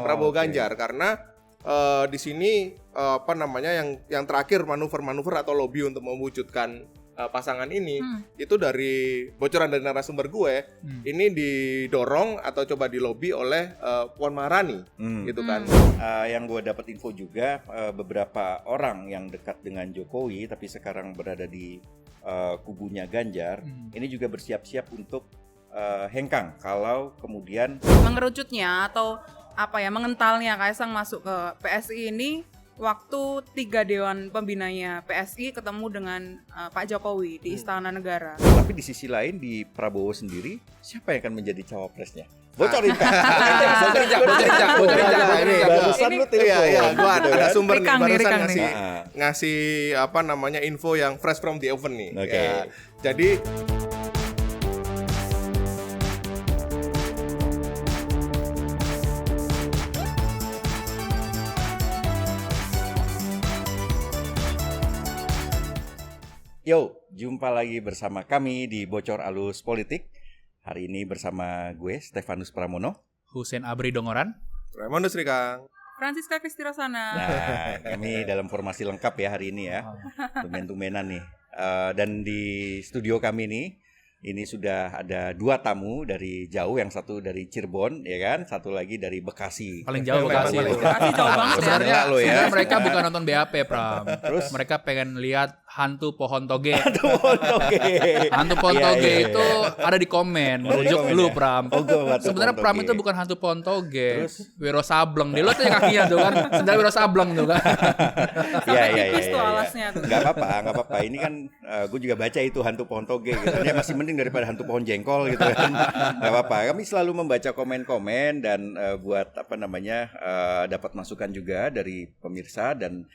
Prabowo Ganjar karena di sini yang terakhir manuver-manuver atau lobby untuk mewujudkan pasangan ini itu dari bocoran dari narasumber gue ini didorong atau coba dilobi oleh Puan Maharani gitu kan. Yang gue dapat info juga beberapa orang yang dekat dengan Jokowi tapi sekarang berada di kubunya Ganjar ini juga bersiap-siap untuk hengkang kalau kemudian mengerucutnya atau mengentalnya Kaisang masuk ke PSI ini waktu 3 Dewan Pembinanya PSI ketemu dengan Pak Jokowi di Istana Negara. Tapi di sisi lain di Prabowo sendiri siapa yang akan menjadi cawapresnya? Bocorin Kak. Bocorin. Barusan lu telepon. Iya, gua ada sumber nih barusan Rekang ngasih info yang fresh from the oven nih. Oke. Ya, jadi Yo, jumpa lagi bersama kami di Bocor Alus Politik. Hari ini bersama gue, Stefanus Pramono, Hussein Abri Dongoran, Raymond Srikang, Francisca Kristirosana. Nah, kami dalam formasi lengkap ya hari ini ya. Tumen-tumenan nih. Dan di studio kami ini sudah ada 2 tamu dari jauh, yang satu dari Cirebon ya kan, satu lagi dari Bekasi. paling jauh Bekasi. Bekasi jauh banget ya. Sebenarnya lo ya. mereka bukan nonton BAP, Pram. Terus? Mereka pengen lihat hantu pohon toge. Oke. Hantu pohon Iya, toge iya, itu ada di komen. Oh, di Merujuk komen lu, ya? Pram. Oh, gua hantu Sebenarnya pohon Pram toge. itu bukan hantu pohon toge. Terus? Wiro Sableng. Dia lihat aja kakinya tuh kan. Sedang Wiro Sableng tuh kan. Sampai tipis tuh alasnya tuh. Gak apa-apa. Ini kan gue juga baca itu hantu pohon toge gitu. Dia masih mending daripada hantu pohon jengkol gitu kan. Gak apa-apa. Kami selalu membaca komen-komen dan buat dapat masukan juga dari pemirsa, dan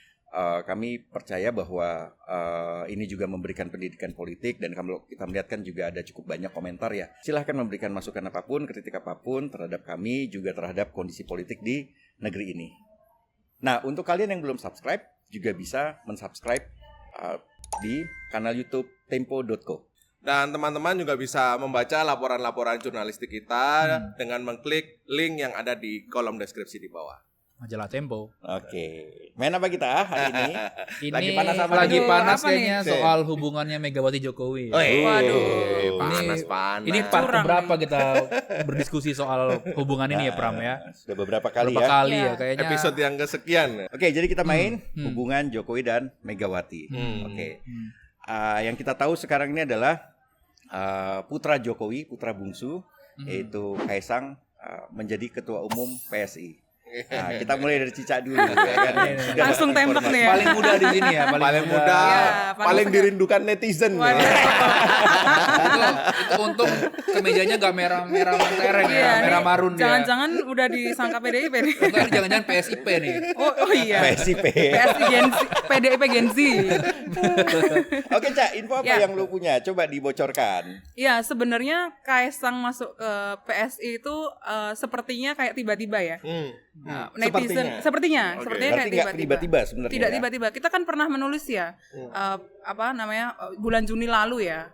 kami percaya bahwa ini juga memberikan pendidikan politik, dan kalau kita melihat kan juga ada cukup banyak komentar ya. Silahkan memberikan masukan apapun, kritik apapun terhadap kami, juga terhadap kondisi politik di negeri ini. Nah, untuk kalian yang belum subscribe juga bisa mensubscribe di kanal YouTube tempo.co. dan teman-teman juga bisa membaca laporan-laporan jurnalistik kita dengan mengklik link yang ada di kolom deskripsi di bawah. Majalah Tempo. Oke, main apa kita hari ini? Ini Lagi panas apa lagi nih? panas Apa kayaknya nih? soal hubungannya Megawati Jokowi. Waduh. Panas. Ini part Curang berapa nih. kita berdiskusi soal hubungan ini ya, Pram ya? Sudah beberapa kali Berapa ya. kali Iya. ya kayaknya. Episode yang kesekian. Oke, jadi kita main hubungan Jokowi dan Megawati. Oke, yang kita tahu sekarang ini adalah putra Jokowi, putra bungsu, yaitu Kaisang, menjadi ketua umum PSI. Nah, kita mulai dari Cica dulu ya kan. Sudah Langsung dapat tembak informasi. nih ya. Paling muda di sini ya, Paling muda, Iya, paling paling dirindukan netizen. Waduh. itu untung kemejanya gak merah-merah tereng ya, Iya, merah nih, marun dia. Jangan-jangan udah disangka PDIP nih. Bukan, jangan-jangan PSIP nih. Oh iya. PSIP. PSI Gen Z, PDIP Gen Z. Oke, Cak, info apa Ya. yang lu punya? Coba dibocorkan. Ya, sebenarnya Kaisang masuk ke PSI itu sepertinya kayak tiba-tiba ya. Netizen sepertinya Oke. kayak Berarti nggak tiba-tiba sebenarnya. Tidak ya? tiba-tiba. Kita kan pernah menulis ya. Bulan Juni lalu ya.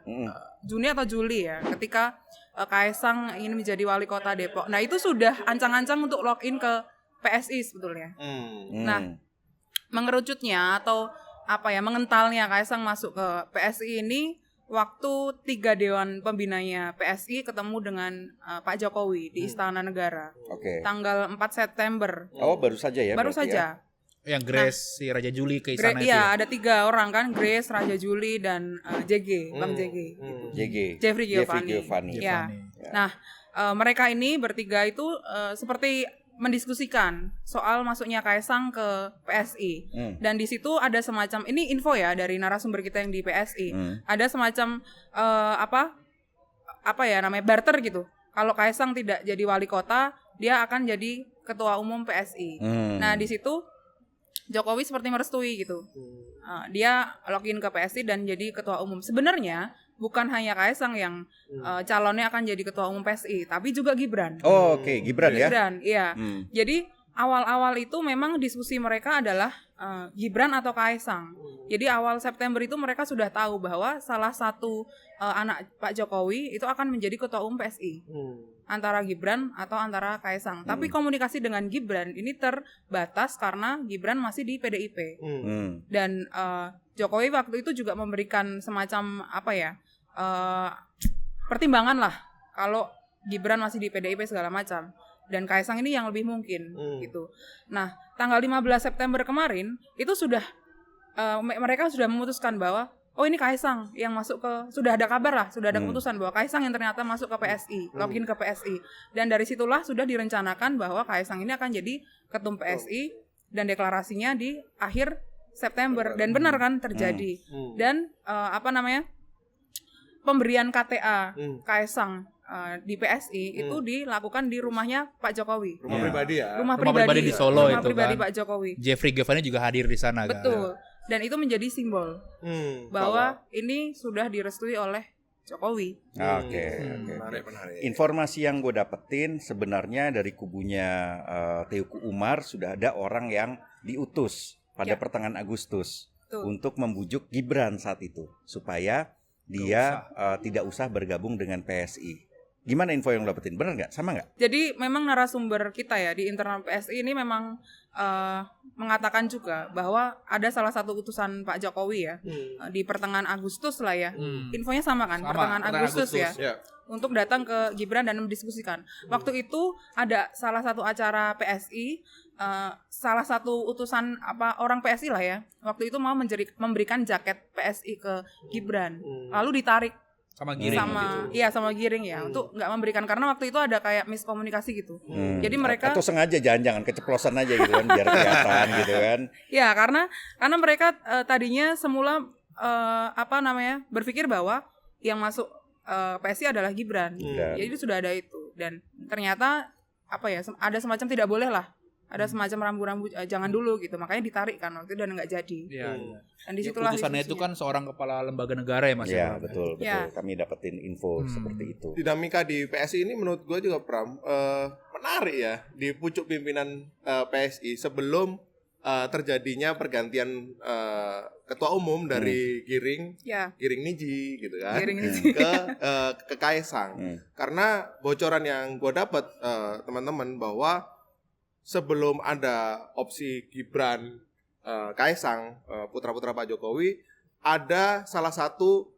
Juni atau Juli ya, ketika Kaisang ingin menjadi wali kota Depok. Nah, itu sudah ancang-ancang untuk login ke PSI sebetulnya. Nah, mengerucutnya atau mengentalnya Kaisang masuk ke PSI ini waktu 3 Dewan Pembinanya PSI ketemu dengan Pak Jokowi di Istana Negara. Oke. Tanggal 4 September. Oh, baru saja ya. Baru berarti saja. Yang Grace si Raja Juli ke istana itu. Iya, ada 3 orang kan, Grace, Raja Juli, dan JG, Bang JG. Gitu. JG. Jeffrey Giovanni. Ya. Nah, mereka ini bertiga itu seperti mendiskusikan soal masuknya Kaisang ke PSI. Dan di situ ada semacam, ini info ya dari narasumber kita yang di PSI. Ada semacam barter gitu. Kalau Kaisang tidak jadi wali kota, dia akan jadi ketua umum PSI. Nah, di situ Jokowi seperti merestui gitu. Dia login ke PSI dan jadi ketua umum. Sebenarnya bukan hanya Kaisang yang calonnya akan jadi ketua umum PSI, tapi juga Gibran. Oh, oke, Gibran ya. Gibran, iya. Jadi awal-awal itu memang diskusi mereka adalah Gibran atau Kaisang. Jadi awal September itu mereka sudah tahu bahwa salah satu anak Pak Jokowi itu akan menjadi ketua umum PSI. antara Gibran atau antara Kaesang. Tapi komunikasi dengan Gibran ini terbatas karena Gibran masih di PDIP. Dan Jokowi waktu itu juga memberikan semacam pertimbangan lah kalau Gibran masih di PDIP segala macam. Dan Kaesang ini yang lebih mungkin gitu. Nah, tanggal 15 September kemarin itu sudah mereka sudah memutuskan bahwa ini Kaesang yang masuk sudah ada kabar lah, sudah ada keputusan bahwa Kaesang yang ternyata masuk ke PSI, login ke PSI. Dan dari situlah sudah direncanakan bahwa Kaesang ini akan jadi ketum PSI dan deklarasinya di akhir September. Dan benar kan terjadi. Dan pemberian KTA Kaesang di PSI itu dilakukan di rumahnya Pak Jokowi. Rumah pribadi ya. Rumah pribadi di Solo rumah itu pribadi kan. Pak Jokowi. Jeffrey Giovanni juga hadir di sana kan. Betul. Dan itu menjadi simbol bahwa ini sudah direstui oleh Jokowi. Oke. Menarik. Informasi yang gue dapetin sebenarnya dari kubunya Teuku Umar sudah ada orang yang diutus pada pertengahan Agustus untuk membujuk Gibran saat itu supaya dia tidak usah bergabung dengan PSI. Gimana info yang lo dapetin? Benar nggak? Sama nggak? Jadi memang narasumber kita ya di internal PSI ini memang mengatakan juga bahwa ada salah satu utusan Pak Jokowi ya di pertengahan Agustus lah ya. Infonya sama kan? Pertengahan Agustus ya. Untuk datang ke Gibran dan mendiskusikan. Waktu itu ada salah satu acara PSI, salah satu utusan orang PSI lah ya. Waktu itu mau memberikan jaket PSI ke Gibran. Lalu ditarik Sama Giring sama Giring ya untuk nggak memberikan karena waktu itu ada kayak miskomunikasi gitu. Jadi mereka atau sengaja jangan keceplosan aja gitu kan biar kelihatan gitu kan. Ya karena mereka tadinya semula berpikir bahwa yang masuk PSI adalah Gibran. Jadi sudah ada itu dan ternyata ada semacam tidak boleh lah. Ada semacam rambu-rambu jangan dulu gitu, makanya ditarik kan waktu itu dan nggak jadi. Dan disitulah putusannya itu kan seorang kepala lembaga negara ya Mas. Iya betul. Kami dapetin info seperti itu. Dinamika di PSI ini menurut gue juga menarik ya di pucuk pimpinan PSI sebelum terjadinya pergantian ketua umum dari Giring Niji gitu kan ke Kaesang. Karena bocoran yang gue dapat teman-teman bahwa sebelum ada opsi Gibran Kaesang putra-putra Pak Jokowi ada salah satu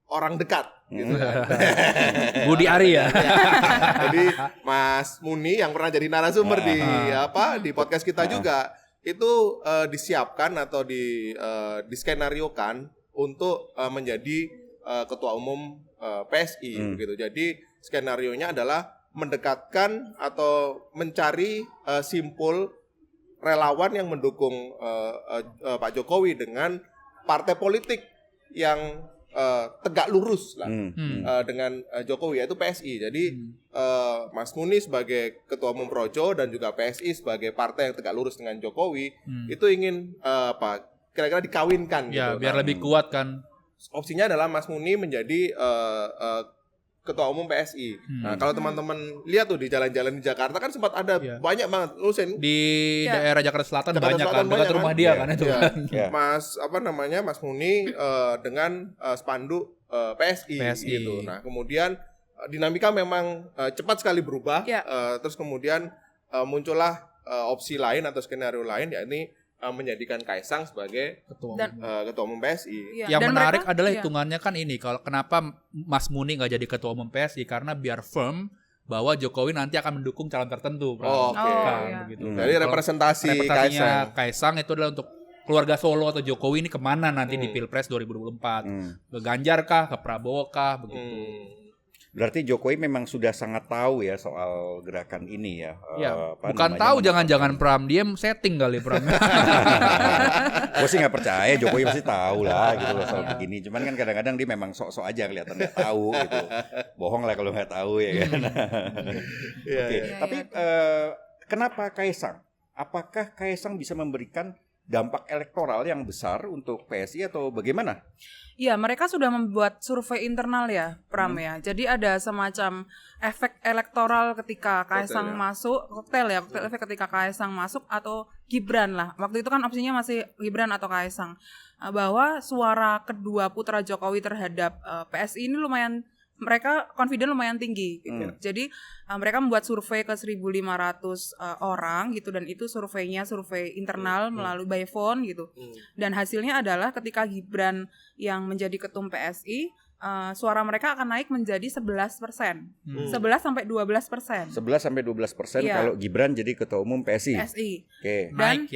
orang dekat gitu kan. Budi Ari ya. Jadi Mas Muni yang pernah jadi narasumber di podcast kita juga itu disiapkan atau diskenariokan untuk menjadi ketua umum PSI begitu. Jadi skenarionya adalah mendekatkan atau mencari simpul relawan yang mendukung Pak Jokowi dengan partai politik yang tegak lurus lah dengan Jokowi yaitu PSI. Jadi Mas Muni sebagai ketua umum Projo dan juga PSI sebagai partai yang tegak lurus dengan Jokowi itu ingin kira-kira dikawinkan ya, gitu. Biar lebih kuat kan. Opsinya adalah Mas Muni menjadi ketua umum PSI. Nah, kalau teman-teman lihat tuh di jalan-jalan di Jakarta kan sempat ada banyak banget di daerah Jakarta Selatan banyak kan dekat rumah dia kan itu kan. Mas Mas Muni dengan spanduk PSI gitu. Nah, kemudian dinamika memang cepat sekali berubah. Terus kemudian muncullah opsi lain atau skenario lain yakni menjadikan Kaesang sebagai ketua umum PSI. Yang menarik adalah hitungannya kan ini, kalau kenapa Mas Muni nggak jadi ketua umum PSI karena biar firm bahwa Jokowi nanti akan mendukung calon tertentu. Begitu. Jadi representasinya Kaesang itu adalah untuk keluarga Solo atau Jokowi ini kemana nanti di Pilpres 2024? Ke Ganjar kah, ke Prabowo kah, begitu. Berarti Jokowi memang sudah sangat tahu ya soal gerakan ini ya. Bukan tahu, jangan-jangan Pram, dia setting kali Pram. Gue sih nggak percaya Jokowi pasti tahu lah gitu loh soal begini. Cuman kan kadang-kadang dia memang sok-sok aja kelihatan nggak tahu gitu. Bohong lah kalau nggak tahu ya kan. Tapi kenapa Kaesang? Apakah Kaesang bisa memberikan dampak elektoral yang besar untuk PSI atau bagaimana? Ya, mereka sudah membuat survei internal ya, Pram ya. Jadi ada semacam efek elektoral ketika Kaesang masuk, koktail efek ketika Kaesang masuk atau Gibran lah. Waktu itu kan opsinya masih Gibran atau Kaesang. Bahwa suara kedua putra Jokowi terhadap PSI ini lumayan mereka confident lumayan tinggi gitu. Jadi mereka membuat survei ke 1.500 orang gitu, dan itu survei internal melalui by phone gitu. Dan hasilnya adalah ketika Gibran yang menjadi ketum PSI, suara mereka akan naik menjadi 11%. 11 sampai 12%. 11 sampai 12% kalau Gibran jadi ketua umum PSI. Oke. Dan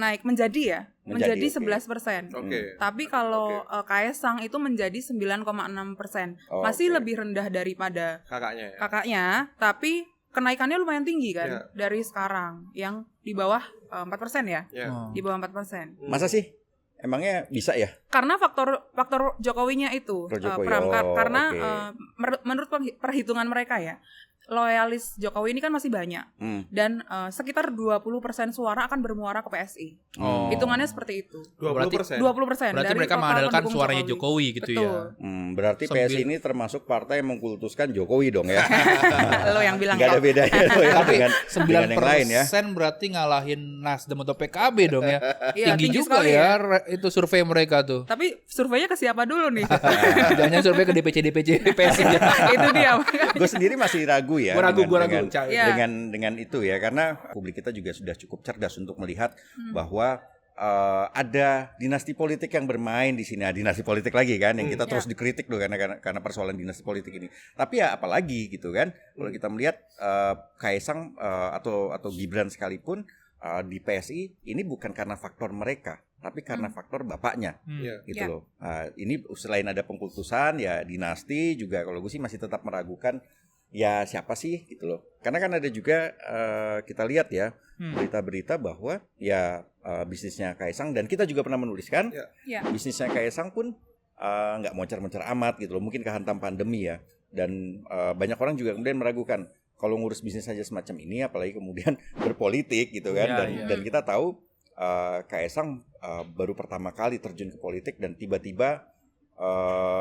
naik menjadi 11%. Tapi kalau Kaesang itu menjadi 9,6%. Masih lebih rendah daripada kakaknya, tapi kenaikannya lumayan tinggi kan dari sekarang yang di bawah 4% ya. Di bawah 4%. Masa sih? Emangnya bisa ya? Karena faktor Jokowinya itu, karena menurut perhitungan mereka ya, loyalis Jokowi ini kan masih banyak, dan sekitar 20% suara akan bermuara ke PSI. Hitungannya seperti itu. 20%. 20%. Berarti mereka mengandalkan suaranya Jokowi gitu. Betul. Ya. Berarti PSI ini termasuk partai yang mengkultuskan Jokowi dong ya. Lo yang bilang. Gak ada bedanya loh ya. Tapi dengan yang lain ya. 9% berarti ngalahin Nasdem atau PKB dong ya. Tinggi juga ya itu survei mereka tuh. Tapi surveinya ke siapa dulu nih? Jangan survei ke DPC PSI. Itu dia. Gue sendiri masih ragu ya. Gue ragu. Dengan itu ya, karena publik kita juga sudah cukup cerdas untuk melihat bahwa ada dinasti politik yang bermain di sini. Dinasti politik lagi kan yang kita terus dikritik loh karena persoalan dinasti politik ini. Tapi ya apalagi gitu kan, kalau kita melihat Kaesang atau Gibran sekalipun di PSI ini bukan karena faktor mereka, tapi karena faktor bapaknya, gitu loh. Ini selain ada pengkultusan ya dinasti juga, kalau gue sih masih tetap meragukan ya siapa sih gitu loh. Karena kan ada juga kita lihat ya berita-berita bahwa ya bisnisnya Kaesang, dan kita juga pernah menuliskan bisnisnya Kaesang pun nggak moncer-moncer amat gitu loh. Mungkin kehantam pandemi ya, dan banyak orang juga kemudian meragukan kalau ngurus bisnis saja semacam ini, apalagi kemudian berpolitik gitu kan. Dan kita tahu Kaesang baru pertama kali terjun ke politik, dan tiba-tiba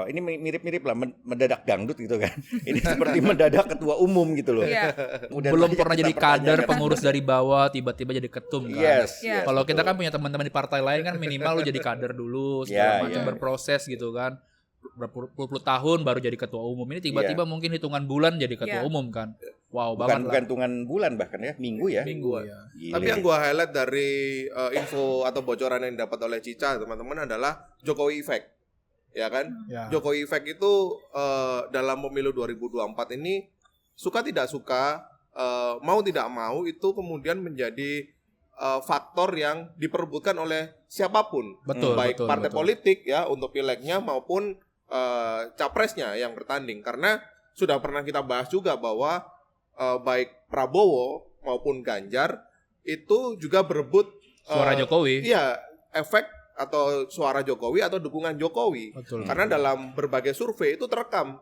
ini mirip-mirip lah mendadak dangdut gitu kan. Ini seperti mendadak ketua umum gitu loh. Belum pernah jadi kader, pengurus dari bawah, tiba-tiba jadi ketum kan. Kalau kita kan punya teman-teman di partai lain kan minimal lu jadi kader dulu, segala macam berproses gitu kan. Berpuluh-puluh tahun baru jadi ketua umum. Ini tiba-tiba mungkin hitungan bulan jadi ketua umum kan. Wow, bukan hitungan bulan bahkan ya, minggu ya. Tapi yang gua highlight dari info atau bocoran yang didapat oleh Cica teman-teman adalah Jokowi Effect. Ya kan? Jokowi Effect itu dalam pemilu 2024 ini suka tidak suka, mau tidak mau itu kemudian menjadi faktor yang diperebutkan oleh siapapun, baik partai politik ya untuk pileknya maupun capresnya yang bertanding. Karena sudah pernah kita bahas juga bahwa baik Prabowo maupun Ganjar itu juga berebut suara Jokowi. Iya, efek atau suara Jokowi atau dukungan Jokowi. Karena dalam berbagai survei itu terekam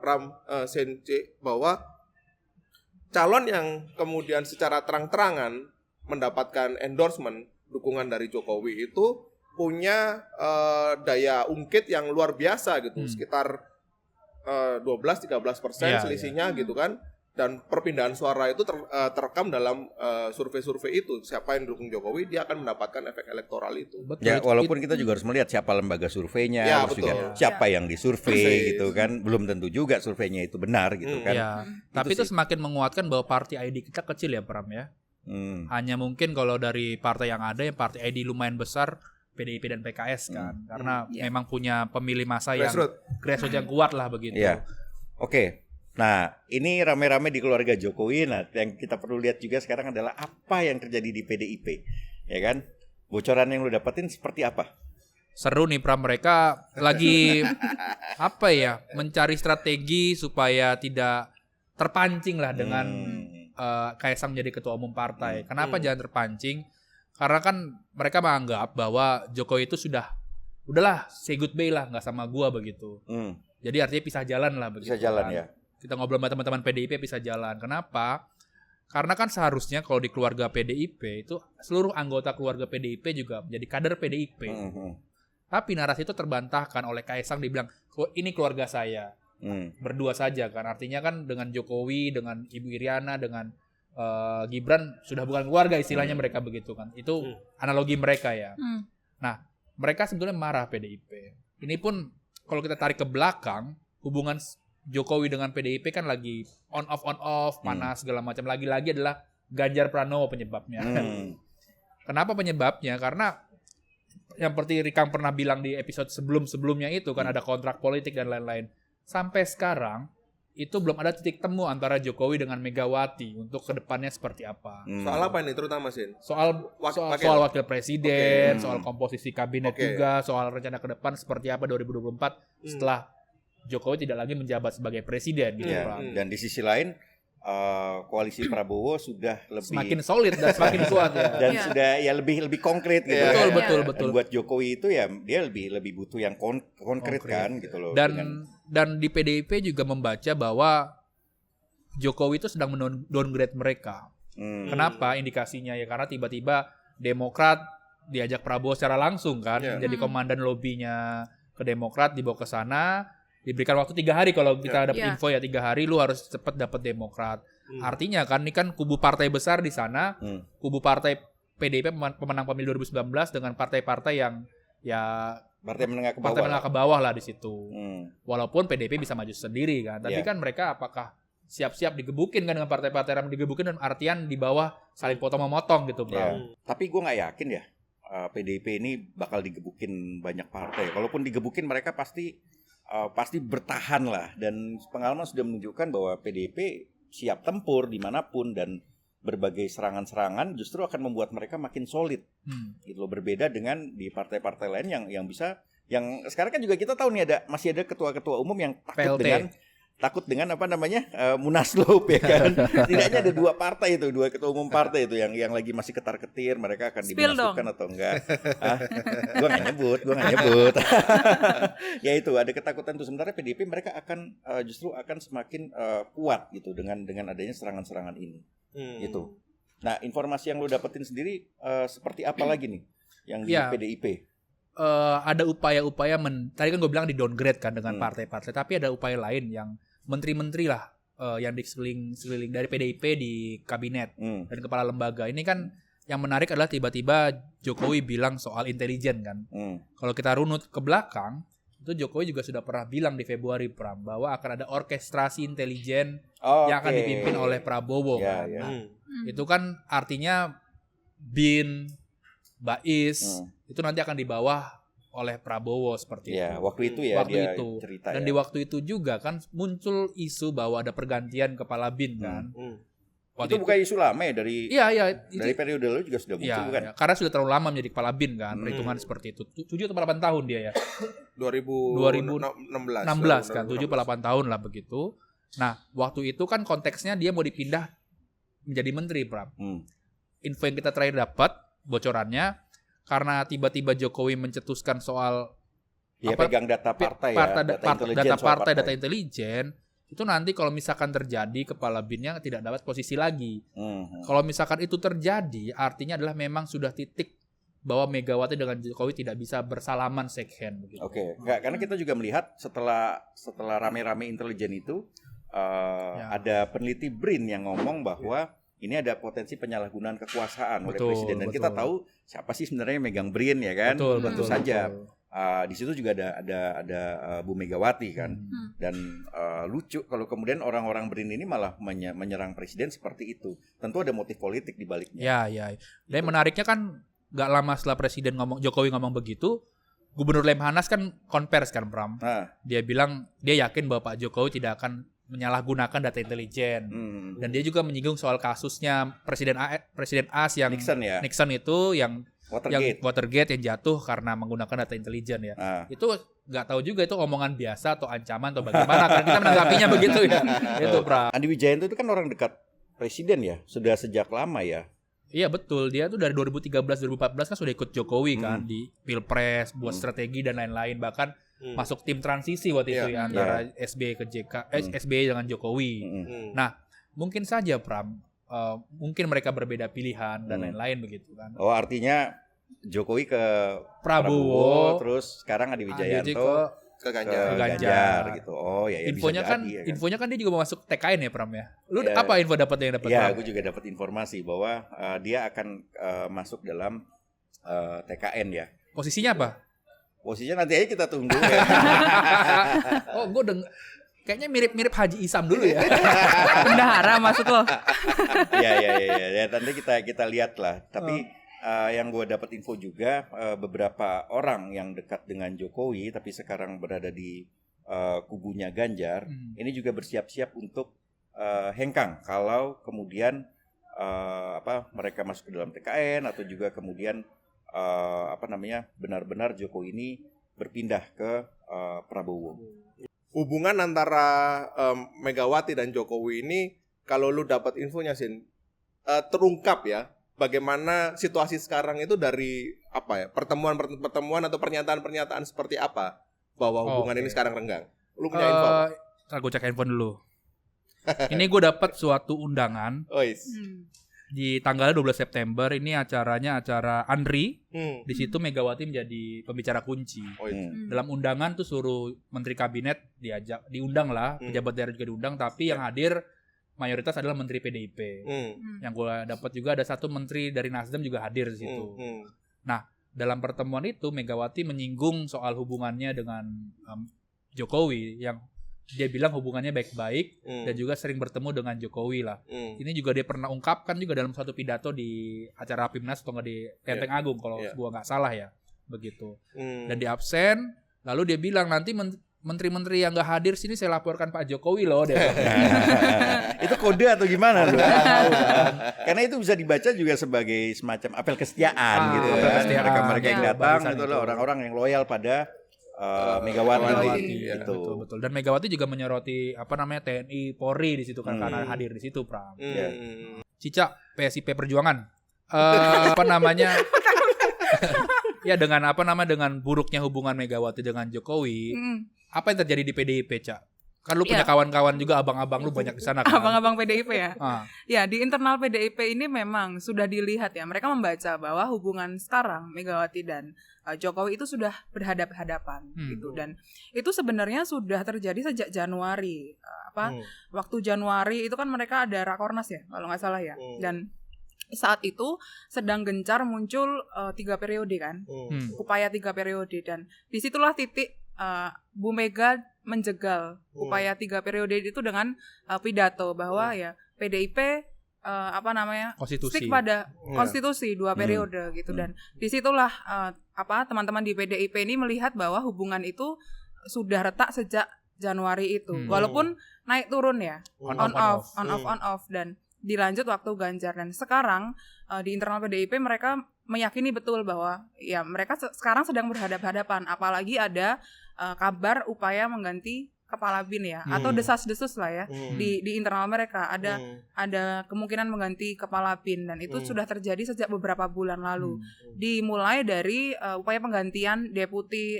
Senci bahwa calon yang kemudian secara terang-terangan mendapatkan endorsement dukungan dari Jokowi itu punya daya ungkit yang luar biasa gitu, sekitar 12-13% selisihnya gitu kan. Dan perpindahan suara itu terekam dalam survei-survei itu. Siapa yang dukung Jokowi, dia akan mendapatkan efek elektoral itu. Ya, walaupun kita juga harus melihat siapa lembaga surveinya, terus juga siapa yang disurvei gitu kan. Belum tentu juga surveinya itu benar gitu kan. Tapi itu semakin menguatkan bahwa party ID kita kecil ya Pram ya. Hanya mungkin kalau dari partai yang ada, yang party ID lumayan besar, PDIP dan PKS kan. Karena memang punya pemilih massa yang grassroots yang kuat lah begitu. Oke. Nah, ini rame-rame di keluarga Jokowi. Nah, yang kita perlu lihat juga sekarang adalah apa yang terjadi di PDIP, ya kan? Bocoran yang lu dapetin seperti apa? Seru nih Pram, mereka lagi apa ya? Mencari strategi supaya tidak terpancing lah dengan Kaesang menjadi ketua umum partai. Kenapa jangan terpancing? Karena kan mereka menganggap bahwa Jokowi itu udahlah say goodbye lah, nggak sama gua begitu. Jadi artinya pisah jalan lah begitu. Pisah jalan kan. Ya. Kita ngobrol sama teman-teman PDIP bisa jalan. Kenapa? Karena kan seharusnya kalau di keluarga PDIP itu seluruh anggota keluarga PDIP juga menjadi kader PDIP. Tapi narasi itu terbantahkan oleh Kaesang, dibilang ini keluarga saya. Berdua saja kan. Artinya kan dengan Jokowi, dengan Ibu Iriana, dengan Gibran sudah bukan keluarga istilahnya mereka begitu kan. Itu analogi mereka ya. Nah, mereka sebetulnya marah PDIP. Ini pun kalau kita tarik ke belakang, hubungan Jokowi dengan PDIP kan lagi on off panas segala macam. Lagi-lagi adalah Ganjar Pranowo penyebabnya. Kenapa penyebabnya? Karena yang seperti Rikang pernah bilang di episode sebelum-sebelumnya itu kan ada kontrak politik dan lain-lain. Sampai sekarang itu belum ada titik temu antara Jokowi dengan Megawati untuk kedepannya seperti apa. Soal apa ini terutama Sin? Soal wakil presiden, soal komposisi kabinet juga, soal rencana ke depan seperti apa 2024 setelah Jokowi tidak lagi menjabat sebagai presiden gitu. Dan di sisi lain koalisi Prabowo sudah lebih semakin solid dan semakin kuat ya. Dan sudah ya lebih konkret gitu. Betul. Dan buat Jokowi itu ya dia lebih butuh yang konkret kan gitu loh. Dan di PDIP juga membaca bahwa Jokowi itu sedang downgrade mereka. Kenapa indikasinya ya? Karena tiba-tiba Demokrat diajak Prabowo secara langsung kan, jadi komandan lobinya ke Demokrat, dibawa ke sana, diberikan waktu 3 hari kalau kita dapat info ya 3 hari lu harus cepat dapat Demokrat. Artinya kan ini kan kubu partai besar di sana, kubu partai PDIP pemenang pemilu 2019 dengan partai-partai yang ya partai menengah ke bawah lah di situ. Walaupun PDIP bisa maju sendiri kan, tapi kan mereka apakah siap-siap digebukin kan dengan partai-partai yang digebukin dan artian di bawah saling potong-memotong gitu, Bro. Tapi gue nggak yakin ya PDIP ini bakal digebukin banyak partai. Kalaupun digebukin mereka pasti bertahan lah, dan pengalaman sudah menunjukkan bahwa PDIP siap tempur dimanapun dan berbagai serangan-serangan justru akan membuat mereka makin solid. Gitu loh, berbeda dengan di partai-partai lain yang bisa, yang sekarang kan juga kita tahu nih masih ada ketua-ketua umum yang takut dengan apa namanya Munaslup ya kan. Setidaknya ada 2 partai itu, 2 ketua umum partai itu yang lagi masih ketar-ketir mereka akan dimunaslukan atau enggak. Gua nggak nyebut. Ya itu ada ketakutan tuh. Sementara PDIP mereka akan justru akan semakin kuat gitu dengan adanya serangan-serangan ini. Gitu. Nah, informasi yang lo dapetin sendiri seperti apa lagi nih yang di PDIP? Ada upaya-upaya tadi kan gue bilang di downgrade kan dengan partai-partai, tapi ada upaya lain yang menteri-menteri lah yang di sekeliling dari PDIP di kabinet dan kepala lembaga. Ini kan yang menarik adalah tiba-tiba Jokowi bilang soal intelijen kan. Kalau kita runut ke belakang, itu Jokowi juga sudah pernah bilang di Februari Pram bahwa akan ada orkestrasi intelijen yang akan dipimpin oleh Prabowo. Itu kan artinya BIN, Bais itu nanti akan di bawah oleh Prabowo seperti itu. Waktu itu ya dia cerita. Dan di waktu itu juga kan muncul isu bahwa ada pergantian kepala BIN kan. Itu bukan isu lama ya dari dari periode lalu juga sudah muncul kan? Karena sudah terlalu lama menjadi kepala BIN kan, perhitungan seperti itu. 7 atau 8 tahun dia ya. 2016 kan, 7 atau 8 tahun lah begitu. Nah, waktu itu kan konteksnya dia mau dipindah menjadi menteri, Pram. Info yang kita terakhir dapat bocorannya karena tiba-tiba Jokowi mencetuskan soal pegang data partai data intelijen. Itu nanti kalau misalkan terjadi kepala BIN-nya tidak dapat posisi lagi. Kalau misalkan itu terjadi, artinya adalah memang sudah titik bahwa Megawati dengan Jokowi tidak bisa bersalaman shake hand. Begitu. Karena kita juga melihat setelah rame-rame intelijen itu ada peneliti BRIN yang ngomong bahwa ini ada potensi penyalahgunaan kekuasaan oleh presiden, dan kita tahu siapa sih sebenarnya yang megang BRIN ya kan? Tentu saja. Di situ juga ada Bu Megawati kan, dan lucu kalau kemudian orang-orang BRIN ini malah menyerang presiden seperti itu. Tentu ada motif politik di baliknya. Dan menariknya kan nggak lama setelah presiden Jokowi ngomong begitu, Gubernur Lemhanas kan konvers kan Pram. Dia bilang dia yakin bahwa Pak Jokowi tidak akan menyalahgunakan data intelijen. Dan dia juga menyinggung soal kasusnya Presiden AS yang Nixon itu yang Watergate yang jatuh karena menggunakan data intelijen ya. Itu nggak tahu juga itu omongan biasa atau ancaman atau bagaimana karena kita menanggapinya begitu ya. Itu Pram. Andi Wijayanto itu kan orang dekat presiden ya, sudah sejak lama ya. Iya betul, dia tuh dari 2013-2014 kan sudah ikut Jokowi kan di Pilpres, buat strategi dan lain-lain, bahkan masuk tim transisi waktu itu ya antara SBY ke SBY dengan Jokowi. Nah, mungkin saja Pram, mungkin mereka berbeda pilihan dan lain-lain begitu kan. Artinya Jokowi ke Prabowo, terus sekarang Andi Wijayanto ke Ganjar gitu. Infonya kan dia juga mau masuk TKN ya Pram ya. Lu apa info dapat yang dapat? Iya, gue juga dapat informasi bahwa dia akan masuk dalam TKN ya. Posisinya apa? Posisinya nanti aja kita tunggu ya. kayaknya mirip-mirip Haji Isam dulu ya. Bendahara maksud lo? Ya, nanti kita lihat lah. Tapi yang gue dapat info juga beberapa orang yang dekat dengan Jokowi tapi sekarang berada di kubunya Ganjar, ini juga bersiap-siap untuk hengkang kalau kemudian mereka masuk ke dalam TKN atau juga kemudian benar-benar Jokowi ini berpindah ke Prabowo. Hubungan antara Megawati dan Jokowi ini kalau lu dapat infonya Sin, terungkap ya bagaimana situasi sekarang itu dari pertemuan atau pernyataan seperti apa bahwa hubungan ini sekarang renggang. Lu punya info? Ntar gue cek handphone dulu. Ini gue dapat suatu undangan. Di tanggal 12 September ini acara Andri. Di situ Megawati menjadi pembicara kunci. Dalam undangan tuh suruh menteri kabinet diundang lah, pejabat daerah juga diundang, tapi yang hadir mayoritas adalah menteri PDIP. Yang gue dapat juga ada satu menteri dari Nasdem juga hadir di situ. Nah, dalam pertemuan itu Megawati menyinggung soal hubungannya dengan Jokowi yang dia bilang hubungannya baik-baik dan juga sering bertemu dengan Jokowi lah. Ini juga dia pernah ungkapkan juga dalam suatu pidato di acara Rapimnas atau nggak di Lenteng Agung kalau gua nggak salah ya, begitu. Dan di absen, lalu dia bilang nanti menteri-menteri yang nggak hadir sini saya laporkan Pak Jokowi loh. Itu kode atau gimana? Karena itu bisa dibaca juga sebagai semacam apel kesetiaan gitu kan. Mereka yang datang itu adalah orang-orang yang loyal pada Megawati. Gitu. Betul. Dan Megawati juga menyoroti TNI Polri di situ kan karena hadir di situ, Pram. Cica PSIP Perjuangan. Ya dengan buruknya hubungan Megawati dengan Jokowi. Apa yang terjadi di PDIP, Cak? Kan lu punya kawan-kawan juga, abang-abang lu banyak di sana kan. Abang-abang PDIP ya. Ya, di internal PDIP ini memang sudah dilihat ya. Mereka membaca bahwa hubungan sekarang Megawati dan Jokowi itu sudah berhadapan gitu, dan itu sebenarnya sudah terjadi sejak Januari. Waktu Januari itu kan mereka ada Rakornas ya, kalau nggak salah ya. Dan saat itu sedang gencar muncul 3 periode kan. Upaya 3 periode, dan disitulah titik Bu Mega menjegal upaya 3 periode itu dengan pidato bahwa ya PDIP stick pada konstitusi 2 periode gitu. Dan disitulah teman-teman di PDIP ini melihat bahwa hubungan itu sudah retak sejak Januari itu, walaupun naik turun ya, on off dan dilanjut waktu Ganjar. Dan sekarang di internal PDIP mereka meyakini betul bahwa ya mereka sekarang sedang berhadapan, apalagi ada kabar upaya mengganti kepala BIN ya, atau desas-desus lah ya di internal mereka ada kemungkinan mengganti kepala BIN, dan itu sudah terjadi sejak beberapa bulan lalu. Dimulai dari upaya penggantian deputi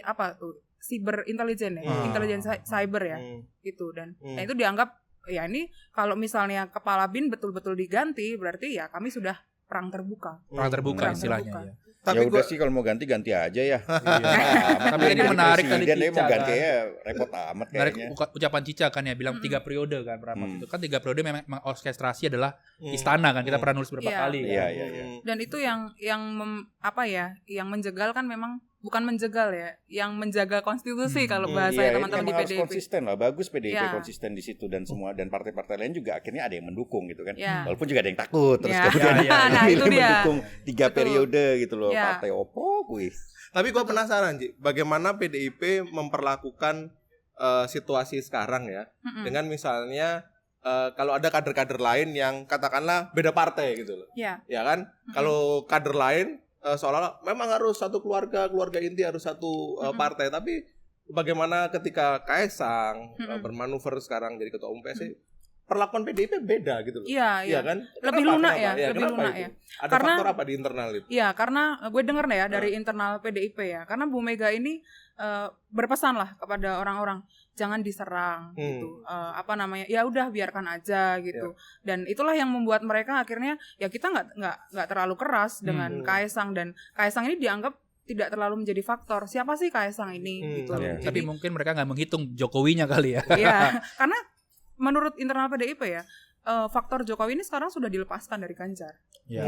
cyber intelligence ya, intelligence cyber ya, gitu. Dan itu dianggap ya ini kalau misalnya kepala BIN betul-betul diganti berarti ya kami sudah perang terbuka. Perang terbuka istilahnya ya. Tapi udah sih kalau mau ganti aja ya. Tapi ini menarik tadi Cica. Dia mau ganti ya repot amat kayaknya. Ucapan Cica kan ya bilang 3 periode kan berapa itu kan 3 periode memang orkestrasi adalah istana kan, kita pernah nulis beberapa kali. Iya. Dan itu yang menjegal kan memang bukan menjegal ya, yang menjaga konstitusi kalau bahasa teman-teman di PDIP. Konsisten lah, bagus PDIP konsisten di situ, dan semua dan partai-partai lain juga akhirnya ada yang mendukung gitu kan. Walaupun juga ada yang takut terus kemudian itu dia mendukung 3 periode gitu loh. Partai opo kuwi. Tapi gue penasaran Ci, bagaimana PDIP memperlakukan situasi sekarang ya, dengan misalnya kalau ada kader-kader lain yang katakanlah beda partai gitu loh. Ya kan? Kalau kader lain seolah-olah memang harus satu keluarga inti, harus satu partai, tapi bagaimana ketika Kaesang bermanuver sekarang jadi ketua umum PSI, perlakuan PDIP beda gitu loh. Iya kan? Lebih lunak ya, lebih lunak ya. Ada faktor apa di internal itu? Iya, karena gue dengar ya dari internal PDIP ya, karena Bu Mega ini berpesan lah kepada orang-orang jangan diserang gitu, ya udah biarkan aja gitu. Dan itulah yang membuat mereka akhirnya ya kita nggak terlalu keras dengan Kaesang, dan Kaesang ini dianggap tidak terlalu menjadi faktor. Siapa sih Kaesang ini gitu. Tapi mungkin mereka nggak menghitung Jokowinya kali ya. Iya, karena menurut internal PDIP ya faktor Jokowi ini sekarang sudah dilepaskan dari Ganjar. Gitu.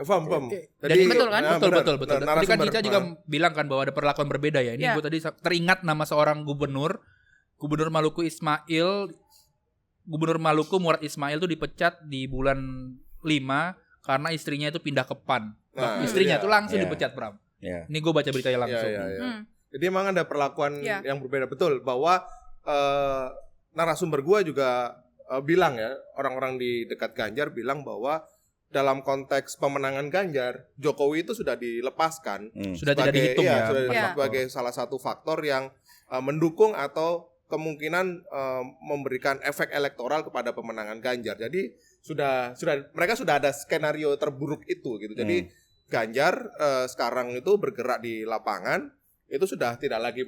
Paham. Jadi betul kan? Betul. Tadi kan Cica juga bilang kan bahwa ada perlakuan berbeda ya. Ini gue tadi teringat nama seorang gubernur Gubernur Maluku Murad Ismail tuh dipecat di bulan 5 karena istrinya itu pindah ke PAN. Istrinya tuh langsung dipecat, Pram. Ini gue baca beritanya langsung. Jadi emang ada perlakuan yang berbeda, betul, bahwa narasumber gue juga bilang ya, orang-orang di dekat Ganjar bilang bahwa dalam konteks pemenangan Ganjar, Jokowi itu sudah dilepaskan, sudah tidak dihitung sebagai salah satu faktor yang mendukung atau kemungkinan memberikan efek elektoral kepada pemenangan Ganjar. Jadi mereka sudah ada skenario terburuk itu gitu. Jadi Ganjar sekarang itu bergerak di lapangan itu sudah tidak lagi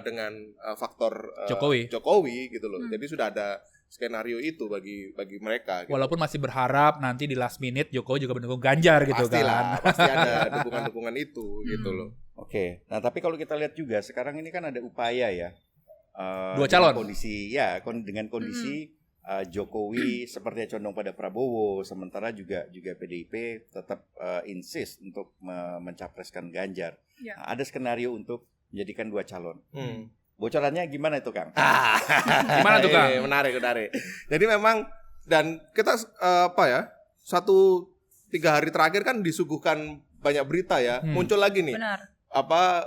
dengan faktor Jokowi gitu loh. Jadi sudah ada skenario itu bagi mereka gitu. Walaupun masih berharap nanti di last minute Jokowi juga mendukung Ganjar gitu. Pastilah, pasti ada dukungan-dukungan itu gitu loh. Oke. Nah, tapi kalau kita lihat juga sekarang ini kan ada upaya ya. Dua calon. Dengan kondisi Jokowi sepertinya condong pada Prabowo, sementara juga PDIP tetap insist untuk mencapreskan Ganjar. Nah, ada skenario untuk menjadikan 2 calon. Bocorannya gimana itu, Kang? Gimana tuh, Kang? Menarik. Jadi memang, dan kita 1-3 hari terakhir kan disuguhkan banyak berita ya. Muncul lagi nih. Benar.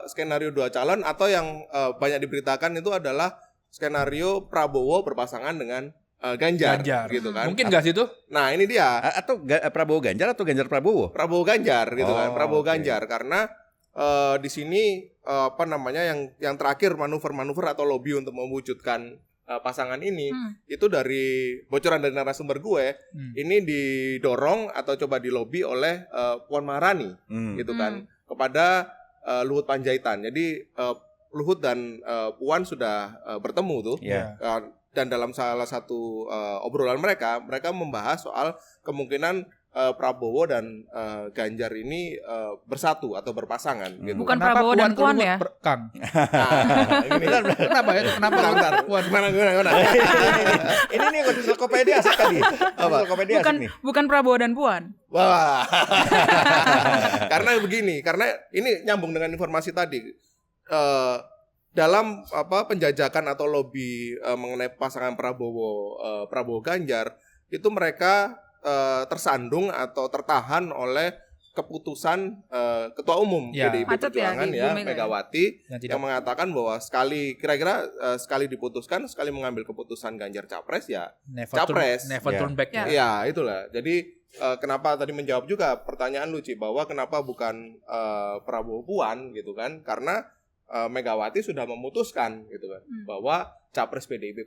Skenario 2 calon, atau yang banyak diberitakan itu adalah skenario Prabowo berpasangan dengan Ganjar gitu kan. Mungkin nggak sih itu? Nah, ini dia. Atau Prabowo Ganjar atau Ganjar Prabowo? Prabowo Ganjar gitu kan. Prabowo Ganjar, karena di sini yang terakhir manuver atau lobby untuk mewujudkan pasangan ini itu dari bocoran dari narasumber gue, ini didorong atau coba dilobi oleh Puan Maharani gitu kan, kepada Luhut Panjaitan. Jadi Luhut dan Puan sudah bertemu tuh. Dan dalam salah satu obrolan mereka membahas soal kemungkinan Prabowo dan Ganjar ini bersatu atau berpasangan gitu. Bukan Prabowo dan Puan ya? Kang. Ini Kenapa ya? Kenapa Puan? Gimana? Ini nih ensiklopedia asik tadi. Ensiklopedia asik nih. Bukan Prabowo dan Puan. Wah. Karena ini nyambung dengan informasi tadi. Dalam penjajakan atau lobby mengenai pasangan Prabowo Ganjar, itu mereka tersandung atau tertahan oleh keputusan Ketua Umum PDIP Perjuangan Megawati yang mengatakan bahwa sekali diputuskan, sekali mengambil keputusan Ganjar capres ya capres, never turn back. Ya itulah. Jadi kenapa tadi menjawab juga pertanyaan Luci bahwa kenapa bukan Prabowo Puan gitu kan, karena Megawati sudah memutuskan gitu kan bahwa capres PDI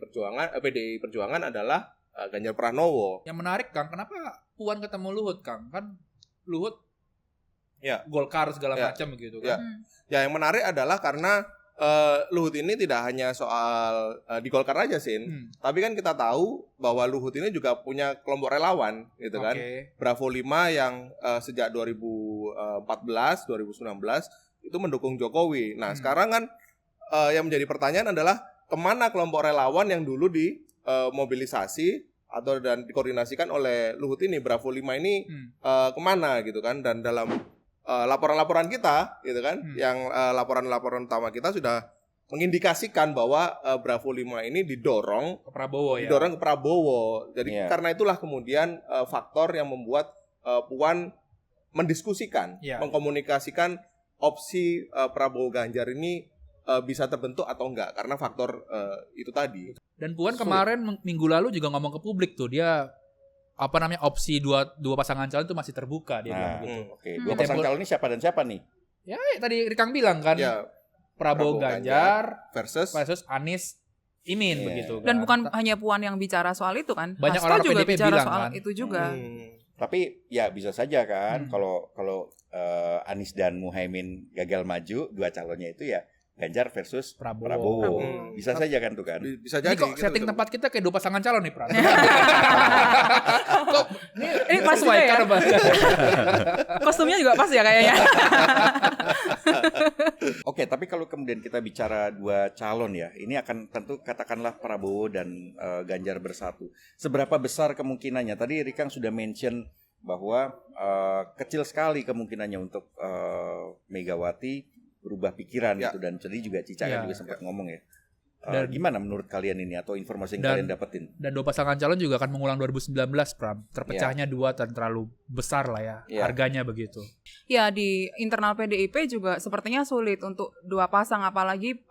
Perjuangan adalah Ganjar Pranowo. Yang menarik, Kang, kenapa Puan ketemu Luhut, Kang? Kan Luhut Golkar segala macam gitu kan. Ya, yang menarik adalah karena Luhut ini tidak hanya soal di Golkar aja, Sin. Tapi kan kita tahu bahwa Luhut ini juga punya kelompok relawan gitu kan. Bravo 5 yang sejak 2014, 2019 itu mendukung Jokowi. Nah, sekarang kan yang menjadi pertanyaan adalah kemana kelompok relawan yang dulu dimobilisasi atau dan dikoordinasikan oleh Luhut ini, Bravo 5 ini kemana gitu kan. Dan dalam laporan-laporan kita gitu kan, yang laporan-laporan utama kita sudah mengindikasikan bahwa Bravo 5 ini didorong ke Prabowo. Jadi karena itulah kemudian faktor yang membuat Puan mendiskusikan, mengkomunikasikan opsi Prabowo Ganjar ini bisa terbentuk atau enggak, karena faktor itu tadi. Dan Puan kemarin minggu lalu juga ngomong ke publik tuh, dia opsi dua pasangan calon itu masih terbuka, dia bilang gitu. Dua pasangan calon ini siapa dan siapa nih? Ya tadi Rikang bilang kan, Prabowo Ganjar versus Anies Imin begitu kan. Dan bukan hanya Puan yang bicara soal itu kan, banyak Hasto orang juga PDIP bicara bilang soal kan itu juga. Tapi ya bisa saja kan kalau Anies dan Muhaimin gagal maju, 2 calonnya itu ya Ganjar versus Prabowo. Bisa saja kan tuh kan. Bisa jadi. Ini kok setting tempat kita kayak 2 pasangan calon nih, Pran. Kok ini pas ya? Kostumnya juga pas ya kayaknya. Oke, tapi kalau kemudian kita bicara 2 calon ya, ini akan tentu katakanlah Prabowo dan Ganjar bersatu. Seberapa besar kemungkinannya? Tadi Rikang sudah mention bahwa kecil sekali kemungkinannya untuk Megawati berubah pikiran gitu, dan tadi juga Cica kan juga sempat ngomong ya. Gimana menurut kalian ini atau informasi yang kalian dapetin? Dan 2 pasangan calon juga akan mengulang 2019, Pram. Terpecahnya 2 dan terlalu besar lah ya harganya begitu. Ya, di internal PDIP juga sepertinya sulit untuk 2 pasang, apalagi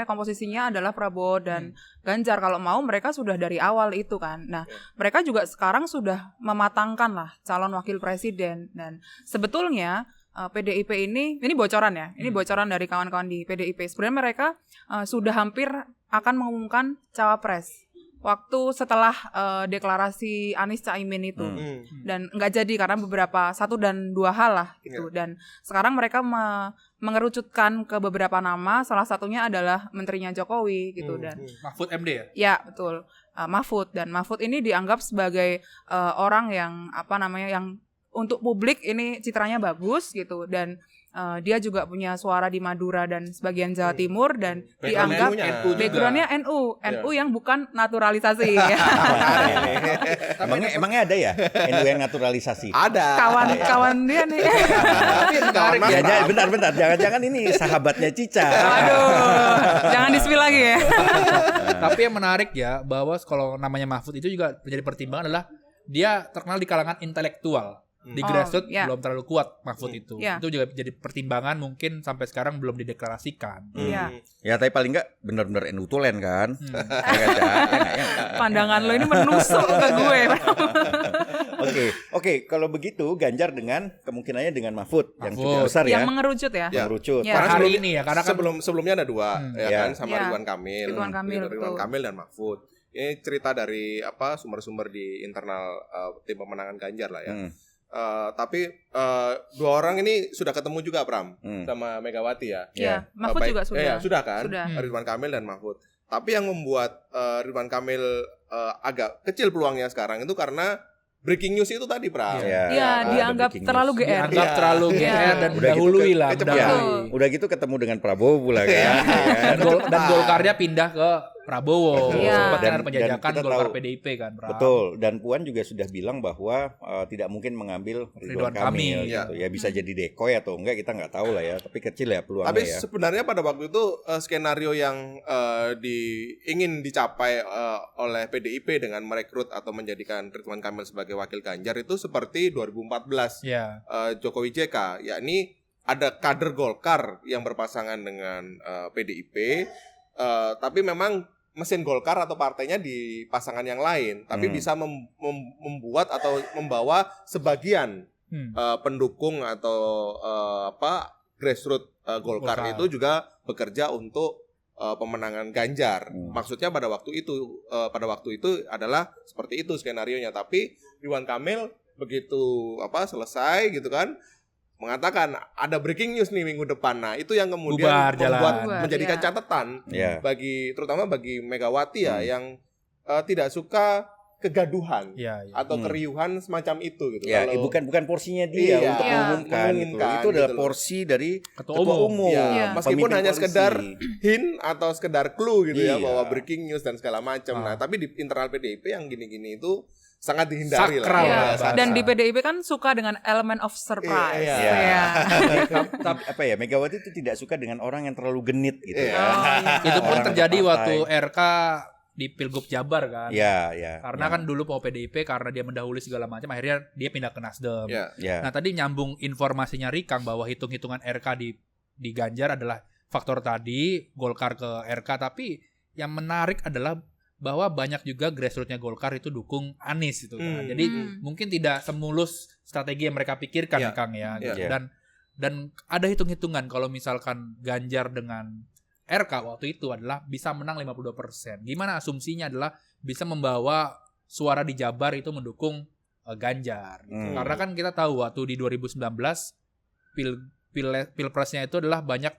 komposisinya adalah Prabowo dan Ganjar. Kalau mau mereka sudah dari awal itu kan. Nah, mereka juga sekarang sudah mematangkan lah calon wakil presiden, dan sebetulnya PDIP ini bocoran ya. Ini bocoran dari kawan-kawan di PDIP. Sebenarnya mereka sudah hampir akan mengumumkan cawapres waktu setelah deklarasi Anies Caimin itu. Dan nggak jadi karena beberapa 1 dan 2 hal lah gitu. Dan sekarang mereka mengerucutkan ke beberapa nama, salah satunya adalah menterinya Jokowi gitu. Dan Mahfud MD ya? Ya, betul. Mahfud, dan Mahfud ini dianggap sebagai orang yang yang untuk publik ini citranya bagus gitu, dan dia juga punya suara di Madura dan sebagian Jawa Timur, dan dianggap backgroundnya NU yang bukan naturalisasi. Emangnya ada ya NU yang naturalisasi? Ada. Kawan dia nih. Bentar, jangan-jangan ini sahabatnya Cica. Aduh, jangan di-spill lagi ya. Tapi yang menarik ya, bahwa kalau namanya Mahfud itu juga menjadi pertimbangan adalah dia terkenal di kalangan intelektual. Di grassroots belum terlalu kuat Mahfud itu. Itu juga jadi pertimbangan, mungkin sampai sekarang belum dideklarasikan. Ya, tapi paling enggak benar-benar NU tulen kan. Pandangan lo ini menusuk ke gue. Oke, kalau begitu Ganjar dengan kemungkinannya dengan Mahfud yang cukup besar ya. Yang mengerucut ya. Mengerucut. Karena hari ini ya, karena sebelumnya ada 2 kan, sama Ridwan Kamil. Ridwan Kamil dan Mahfud. Ini cerita dari sumber-sumber di internal tim pemenangan Ganjar lah ya. Tapi 2 orang ini sudah ketemu juga, Pram, sama Megawati ya. Iya, Mahfud juga sudah. Sudah kan? Sudah. Ridwan Kamil dan Mahfud. Tapi yang membuat Ridwan Kamil agak kecil peluangnya sekarang itu karena breaking news itu tadi, Pram. Iya, dianggap terlalu GR. Dianggap terlalu GR dan mendahului lah. Udah gitu ketemu dengan Prabowo pula kan. Dan Golkarnya pindah ke Prabowo. Sempat kan penjajakan dan Golkar PDIP kan, Pram. Betul, dan Puan juga sudah bilang bahwa tidak mungkin mengambil Ridwan Kamil gitu. Ya bisa jadi decoy atau enggak kita nggak tahu lah ya, tapi kecil ya peluangnya. Tapi sebenarnya pada waktu itu skenario yang ingin dicapai oleh PDIP dengan merekrut atau menjadikan Ridwan Kamil sebagai wakil Ganjar itu seperti 2014 Jokowi JK, yakni ada kader Golkar yang berpasangan dengan PDIP, tapi memang mesin Golkar atau partainya di pasangan yang lain, tapi bisa membuat atau membawa sebagian pendukung atau grassroots Golkar itu juga bekerja untuk pemenangan Ganjar. Maksudnya pada waktu itu adalah seperti itu skenarionya. Tapi Ridwan Kamil begitu selesai gitu kan, mengatakan ada breaking news nih minggu depan. Nah, itu yang kemudian menjadikan catatan terutama bagi Megawati ya, yang tidak suka kegaduhan atau keriuhan semacam itu gitu. Ya, bukan porsinya dia untuk mengumumkan gitu. Itu adalah porsi dari ketua umum. Meskipun hanya sekedar hint atau sekedar clue gitu ya, bahwa breaking news dan segala macam. Nah, tapi di internal PDIP yang gini-gini itu sangat dihindari lah. Dan di PDIP kan suka dengan element of surprise. Tapi Megawati itu tidak suka dengan orang yang terlalu genit gitu. Itu pun terjadi waktu RK di Pilgub Jabar kan. Karena kan dulu mau PDIP karena dia mendahului segala macam, akhirnya dia pindah ke Nasdem. Nah, tadi nyambung informasinya Rikang bahwa hitung-hitungan RK di Ganjar adalah faktor tadi Golkar ke RK, tapi yang menarik adalah bahwa banyak juga grassroots-nya Golkar itu dukung Anies gitu kan. Jadi mungkin tidak semulus strategi yang mereka pikirkan ya Kang ya. Dan ada hitung-hitungan kalau misalkan Ganjar dengan RK waktu itu adalah bisa menang 52%. Gimana asumsinya adalah bisa membawa suara di Jabar itu mendukung Ganjar gitu. Karena kan kita tahu waktu di 2019 pilpresnya itu adalah banyak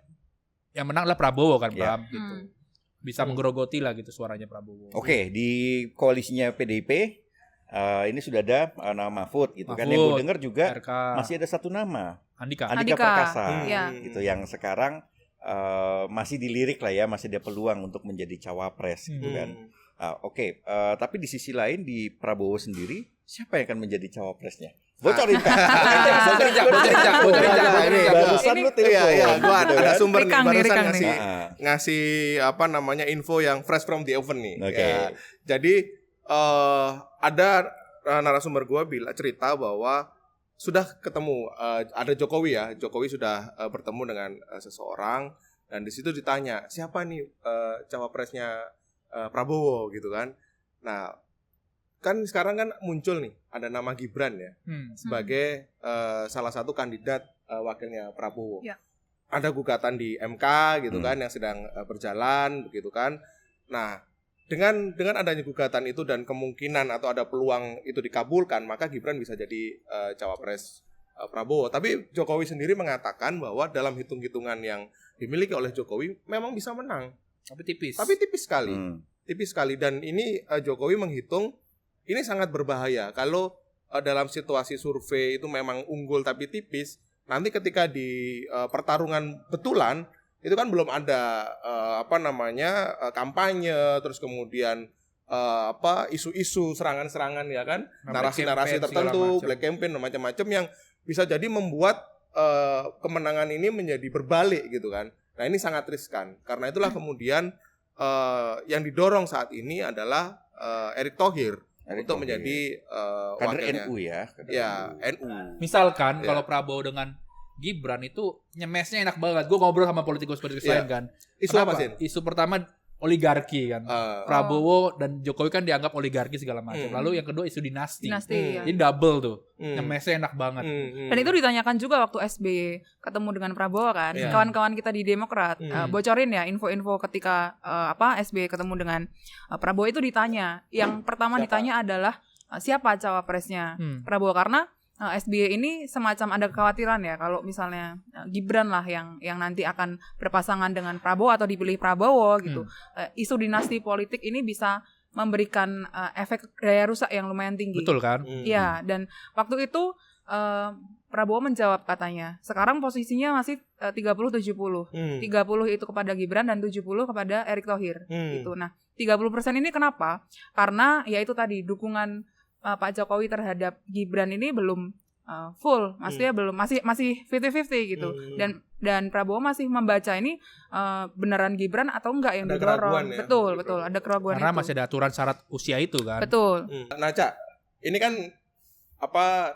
yang menang adalah Prabowo kan, Bram gitu. Bisa menggerogoti lah gitu suaranya Prabowo. Oke, di koalisinya PDIP ini sudah ada nama Mahfud gitu kan. Yang gue dengar juga RK. Masih ada satu nama, Andika Perkasa gitu, yang sekarang masih dilirik lah ya, masih ada peluang untuk menjadi cawapres gitu kan. Tapi di sisi lain di Prabowo sendiri, siapa yang akan menjadi cawapresnya? Bocorin. barusan ini lu telepon. Iya, gua ada sumber nih Rikang barusan nih. ngasih apa namanya info yang fresh from the oven nih. Oke. Ya, jadi ada narasumber gua cerita bahwa sudah ketemu ada Jokowi ya. Jokowi sudah bertemu dengan seseorang dan di situ ditanya, "Siapa nih cawapresnya Prabowo?" gitu kan. Nah, kan sekarang kan muncul nih ada nama Gibran ya sebagai salah satu kandidat wakilnya Prabowo. Ya. Ada gugatan di MK gitu kan yang sedang berjalan begitu kan. Nah, dengan adanya gugatan itu dan kemungkinan atau ada peluang itu dikabulkan, maka Gibran bisa jadi cawapres Prabowo. Tapi Jokowi sendiri mengatakan bahwa dalam hitung-hitungan yang dimiliki oleh Jokowi memang bisa menang. Tapi tipis sekali. Tipis sekali dan ini Jokowi menghitung ini sangat berbahaya kalau dalam situasi survei itu memang unggul tapi tipis. Nanti ketika di pertarungan betulan itu kan belum ada kampanye, terus kemudian isu-isu serangan-serangan ya kan, narasi-narasi tertentu, black campaign dan macam-macam yang bisa jadi membuat kemenangan ini menjadi berbalik gitu kan. Nah ini sangat riskan. Karena itulah kemudian yang didorong saat ini adalah Erick Thohir untuk menjadi kader wakilnya. NU ya. Ya, NU. Misalkan kalau Prabowo dengan Gibran itu nyemesnya enak banget. Gue ngobrol sama politikus lain kan. Isu apa sih? Isu pertama oligarki kan. Prabowo dan Jokowi kan dianggap oligarki segala macam. Lalu yang kedua isu dinasti. Ya. Ini double tuh. Nyemesnya enak banget. Dan itu ditanyakan juga waktu SBY ketemu dengan Prabowo kan. Kawan-kawan kita di Demokrat bocorin ya info-info ketika SBY ketemu dengan Prabowo itu ditanya. Yang pertama ditanya adalah siapa cawapresnya Prabowo, karena SBY ini semacam ada kekhawatiran ya kalau misalnya Gibran lah yang nanti akan berpasangan dengan Prabowo atau dipilih Prabowo gitu. Isu dinasti politik ini bisa memberikan efek daya rusak yang lumayan tinggi. Betul kan? Iya, dan waktu itu Prabowo menjawab katanya, sekarang posisinya masih 30-70. 30 itu kepada Gibran dan 70 kepada Erick Thohir gitu. Nah, 30% ini kenapa? Karena ya itu tadi dukungan Pak Jokowi terhadap Gibran ini belum full, maksudnya belum masih 50-50 gitu. Dan Prabowo masih membaca ini beneran Gibran atau enggak yang ada didorong. Ya? Betul, ada keraguan karena itu. masih ada aturan syarat usia itu kan. Betul. Nah, Cak, ini kan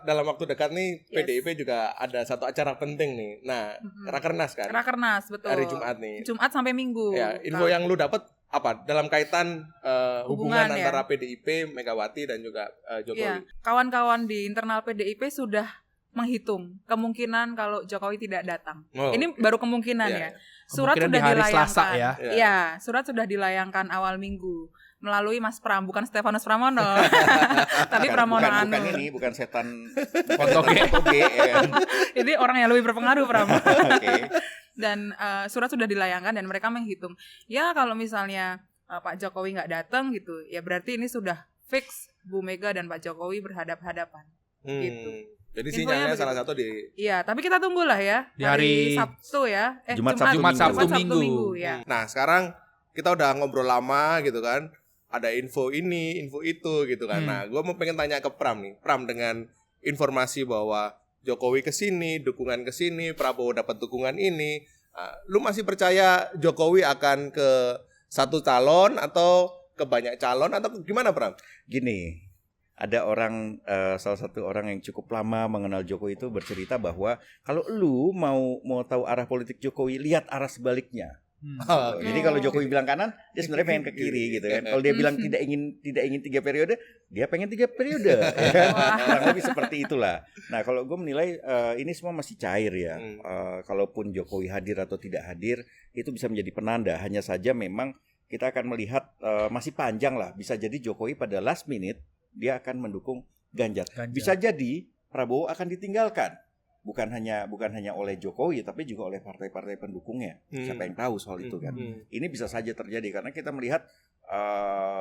dalam waktu dekat nih PDIP juga ada satu acara penting nih. Nah, Rakernas kan? Rakernas, betul. Hari Jumat nih. Jumat sampai Minggu. Ya, info yang lu dapat apa dalam kaitan hubungan antara PDIP, Megawati dan juga Jokowi? Ya, kawan-kawan di internal PDIP sudah menghitung kemungkinan kalau Jokowi tidak datang. Ini baru kemungkinan ya. Surat sudah dilayangkan. Selasa, ya. Ya, surat sudah dilayangkan awal Minggu melalui Mas Pram, bukan Stefanus Pramono. Tapi Pramono bukan setan Pontoge. Ini orang yang lebih berpengaruh, Pram. Oke. Dan surat sudah dilayangkan dan mereka menghitung. Ya kalau misalnya Pak Jokowi nggak datang gitu, ya berarti ini sudah fix Bu Mega dan Pak Jokowi berhadap-hadapan. Gitu. Jadi sinyalnya salah satu di. Iya, tapi kita tunggulah ya di hari Sabtu ya. Jumat Sabtu Minggu ya. Nah sekarang kita udah ngobrol lama gitu kan. Ada info ini, info itu gitu kan. Nah, gue mau pengen tanya ke Pram nih. Pram, dengan informasi bahwa Jokowi kesini, dukungan kesini, Prabowo dapat dukungan ini, lu masih percaya Jokowi akan ke satu calon atau ke banyak calon atau gimana, Pram? Gini, ada salah satu orang yang cukup lama mengenal Jokowi itu bercerita bahwa kalau lu mau tahu arah politik Jokowi, lihat arah sebaliknya. Jadi kalau Jokowi bilang kanan, dia sebenarnya pengen ke kiri gitu kan. Kalau dia bilang tidak ingin 3 periode, dia pengen 3 periode. Ya. Kurang lebih seperti itulah. Nah, kalau gue menilai ini semua masih cair ya. Kalaupun Jokowi hadir atau tidak hadir, itu bisa menjadi penanda. Hanya saja memang kita akan melihat masih panjang lah. Bisa jadi Jokowi pada last minute dia akan mendukung Ganjar. Bisa jadi Prabowo akan ditinggalkan. Bukan hanya oleh Jokowi tapi juga oleh partai-partai pendukungnya. Siapa yang tahu soal itu kan. Ini bisa saja terjadi karena kita melihat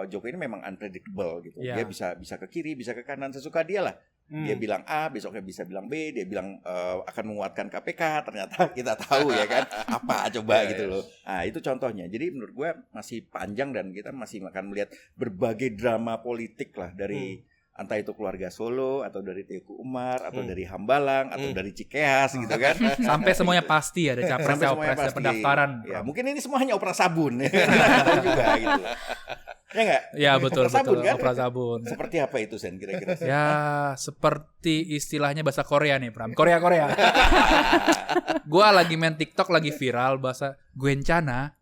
Jokowi ini memang unpredictable gitu. Dia bisa ke kiri, bisa ke kanan, sesuka dia lah. Dia bilang A, besoknya bisa bilang B, dia bilang akan menguatkan KPK, ternyata kita tahu ya kan apa coba gitu loh. Nah, itu contohnya. Jadi menurut gue masih panjang dan kita masih akan melihat berbagai drama politik lah dari entah itu keluarga Solo atau dari Teguh Umar atau dari Hambalang atau dari Cikeas gitu kan. Sampai semuanya pasti ada capres-capres pendaftaran. Ya, mungkin ini semua hanya opera sabun ya. Tahu juga gitu. Ya enggak? Ya betul, opera sabun, kan? Opera sabun. Seperti apa itu Sen kira-kira? Ya seperti istilahnya bahasa Korea nih Pram. Korea. Gua lagi main TikTok lagi viral bahasa Gwencana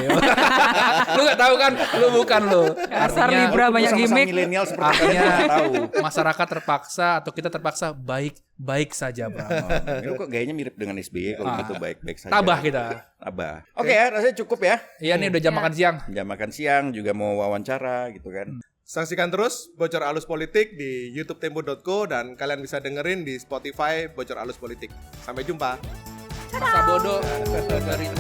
ya. Lu gak tahu kan? Lu bukan lu. Dasar Libra banyak gimmick. Milenial seperti Artinya tahu. masyarakat terpaksa atau kita terpaksa baik saja Pram. Lu kok gayanya mirip dengan SBY kalau gitu baik-baik saja. Tabah kita. Tabah. Oke ya, rasanya cukup ya. Iya nih udah jam makan siang. Jam makan siang juga mau wawancara gitu kan. Saksikan terus Bocor Alus Politik di YouTube Tempo.co dan kalian bisa dengerin di Spotify Bocor Alus Politik. Sampai jumpa. Masa bodoh dari